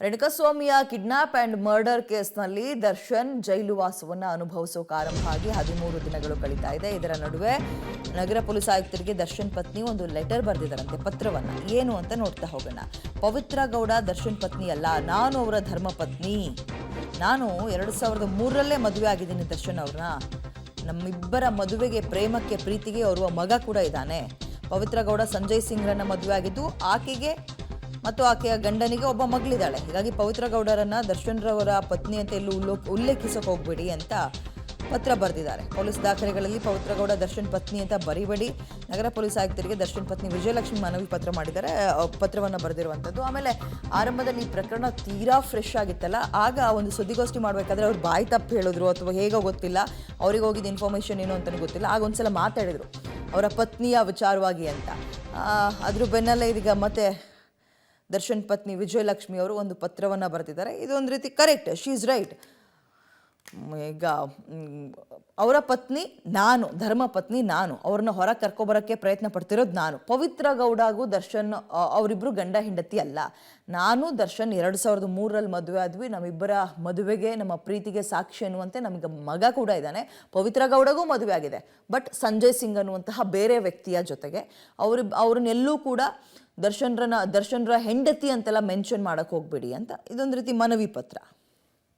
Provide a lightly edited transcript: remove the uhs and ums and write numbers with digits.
ರೇಣುಕಾಸ್ವಾಮಿಯ kidnap and murder ಕೇಸ್ನಲ್ಲಿ ದರ್ಶನ್ ಜೈಲು ವಾಸವನ್ನು ಅನುಭವಿಸೋಕೆ ಆರಂಭ ಆಗಿ 13 ದಿನಗಳು ಕಳೀತಾ ಇದೆ. ಇದರ ನಡುವೆ ನಗರ ಪೊಲೀಸ್ ಆಯುಕ್ತರಿಗೆ ದರ್ಶನ್ ಪತ್ನಿ ಒಂದು ಲೆಟರ್ ಬರೆದಿದ್ದಾರಂತೆ, ಪತ್ರವನ್ನ. ಏನು ಅಂತ ನೋಡ್ತಾ ಹೋಗೋಣ. ಪವಿತ್ರ ಗೌಡ ದರ್ಶನ್ ಪತ್ನಿ ಅಲ್ಲ, ನಾನು ಅವರ ಧರ್ಮ ಪತ್ನಿ. ನಾನು 2003ರಲ್ಲೇ ಮದುವೆ ಆಗಿದ್ದೀನಿ ದರ್ಶನ್ ಅವ್ರನ್ನ. ನಮ್ಮಿಬ್ಬರ ಮದುವೆಗೆ, ಪ್ರೇಮಕ್ಕೆ, ಪ್ರೀತಿಗೆ ಓರ್ವ ಮಗ ಕೂಡ ಇದ್ದಾನೆ. ಪವಿತ್ರ ಗೌಡ ಸಂಜಯ್ ಸಿಂಗ್ರನ್ನ ಮದುವೆ ಆಗಿದ್ದು, ಆಕೆಗೆ ಮತ್ತು ಆಕೆಯ ಗಂಡನಿಗೆ ಒಬ್ಬ ಮಗಳಿದ್ದಾಳೆ. ಹೀಗಾಗಿ ಪವಿತ್ರ ಗೌಡರನ್ನ ದರ್ಶನ್ ರವರ ಪತ್ನಿ ಅಂತ ಎಲ್ಲೂ ಉಲ್ಲೇಖಿಸೋಕೆ ಹೋಗ್ಬೇಡಿ ಅಂತ ಪತ್ರ ಬರೆದಿದ್ದಾರೆ. ಪೊಲೀಸ್ ದಾಖಲೆಗಳಲ್ಲಿ ಪವಿತ್ರ ಗೌಡ ದರ್ಶನ್ ಪತ್ನಿ ಅಂತ ಬರಿಬೇಡಿ. ನಗರ ಪೊಲೀಸ್ ಆಯುಕ್ತರಿಗೆ ದರ್ಶನ್ ಪತ್ನಿ ವಿಜಯಲಕ್ಷ್ಮಿ ಮನವಿ ಪತ್ರ ಮಾಡಿದ್ದಾರೆ, ಪತ್ರವನ್ನು ಬರೆದಿರುವಂಥದ್ದು. ಆಮೇಲೆ ಆರಂಭದಲ್ಲಿ ಈ ಪ್ರಕರಣ ತೀರಾ ಫ್ರೆಶ್ ಆಗಿತ್ತಲ್ಲ, ಆಗ ಒಂದು ಸುದ್ದಿಗೋಷ್ಠಿ ಮಾಡಬೇಕಾದ್ರೆ ಅವ್ರು ಬಾಯಿ ತಪ್ಪು ಹೇಳಿದ್ರು ಅಥವಾ ಹೇಗೋ ಗೊತ್ತಿಲ್ಲ, ಅವ್ರಿಗೆ ಹೋಗಿದ್ದು ಇನ್ಫಾರ್ಮೇಷನ್ ಏನು ಅಂತಲೂ ಗೊತ್ತಿಲ್ಲ. ಆಗ ಒಂದ್ಸಲ ಮಾತಾಡಿದರು ಅವರ ಪತ್ನಿಯ ವಿಚಾರವಾಗಿ ಅಂತ. ಅದ್ರ ಬೆನ್ನಲ್ಲೇ ಇದೀಗ ಮತ್ತೆ ದರ್ಶನ್ ಪತ್ನಿ ವಿಜಯಲಕ್ಷ್ಮಿ ಅವರು ಒಂದು ಪತ್ರವನ್ನು ಬರೆದಿದ್ದಾರೆ. ಇದೊಂದು ರೀತಿ ಕರೆಕ್ಟ್, ಶಿ ಈಸ್ ರೈಟ್. ಈಗ ಅವರ ಪತ್ನಿ ನಾನು, ಧರ್ಮ ಪತ್ನಿ ನಾನು, ಅವ್ರನ್ನ ಹೊರಗೆ ಕರ್ಕೊಬರೋಕ್ಕೆ ಪ್ರಯತ್ನ ಪಡ್ತಿರೋದು ನಾನು. ಪವಿತ್ರ ಗೌಡಗೂ ದರ್ಶನ್ ಅವರಿಬ್ಬರು ಗಂಡ ಹೆಂಡತಿ ಅಲ್ಲ. ನಾನು ದರ್ಶನ್ 2003ರಲ್ಲಿ ಮದುವೆ ಆದ್ವಿ. ನಮ್ಮಿಬ್ಬರ ಮದುವೆಗೆ, ನಮ್ಮ ಪ್ರೀತಿಗೆ ಸಾಕ್ಷಿ ಅನ್ನುವಂತೆ ನಮಗೆ ಮಗ ಕೂಡ ಇದ್ದಾನೆ. ಪವಿತ್ರ ಗೌಡಗೂ ಮದುವೆ ಆಗಿದೆ, ಬಟ್ ಸಂಜಯ್ ಸಿಂಗ್ ಅನ್ನುವಂತಹ ಬೇರೆ ವ್ಯಕ್ತಿಯ ಜೊತೆಗೆ. ಅವ್ರನ್ನೆಲ್ಲೂ ಕೂಡ ದರ್ಶನ್ರ ಹೆಂಡತಿ ಅಂತೆಲ್ಲ ಮೆನ್ಷನ್ ಮಾಡಕ್ಕೆ ಹೋಗ್ಬೇಡಿ ಅಂತ ಇದೊಂದು ರೀತಿ ಮನವಿ ಪತ್ರ.